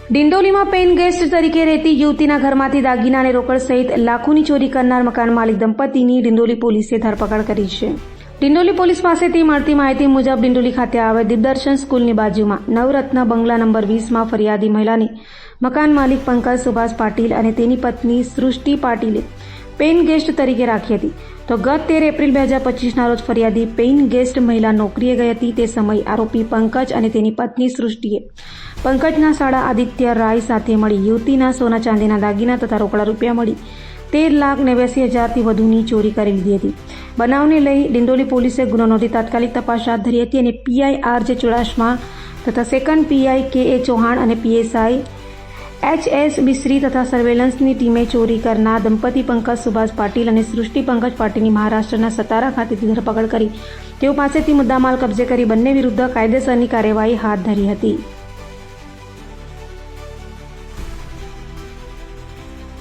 ડિંડોલીમાં pain guest તરીકે રહેતી યુવતીના ઘરમાંથી દાગીના અને રોકડ સહિત લાખોની ચોરી કરનાર મકાન માલિક દંપતીની ડિંડોલી પોલીસે ધરપકડ કરી છે. ડિંડોલી પોલીસ પાસેથી મળતી માહિતી મુજબ ડિંડોલી ખાતે આવેલ દિગ્દર્શન સ્કૂલની બાજુમાં નવરત્ન બંગલા નંબર 20માં ફરિયાદી મહિલાની મકાન માલિક પંકજ સુભાષ પાટીલ અને તેની પત્ની સૃષ્ટિ પાટીલે પેઇન ગેસ્ટ તરીકે રાખી હતી. તો ગત 13 એપ્રિલ 2025ના રોજ ફરિયાદી પેઇન ગેસ્ટ મહિલા નોકરીએ ગઈ હતી. તે સમયે આરોપી પંકજ અને તેની પત્ની સૃષ્ટિએ પંકજના સાળા આદિત્ય રાય સાથે મળી યુવતીના સોના ચાંદીના દાગીના તથા રોકડા રૂપિયા મળી 13,89,000થી વધુની ચોરી કરી લીધી હતી. બનાવને લઈ ડિંડોલી પોલીસે ગુનો નોંધી તાત્કાલિક તપાસ હાથ ધરી હતી અને પીઆઈ આર.જે. ચુડાસમા તથા સેકન્ડ પીઆઈ કે.એ. ચૌહાણ અને પીએસઆઈ એચ.એસ. બિસરી તથા સર્વેલન્સની ટીમે ચોરી કરનાર દંપતી પંકજ સુભાષ પાટીલ અને સૃષ્ટિ પંકજ પાટીલની મહારાષ્ટ્રના સતારા ખાતેથી ધરપકડ કરી તેઓ પાસેથી મુદ્દામાલ કબજે કરી બંને વિરુદ્ધ કાયદેસરની કાર્યવાહી હાથ ધરી હતી.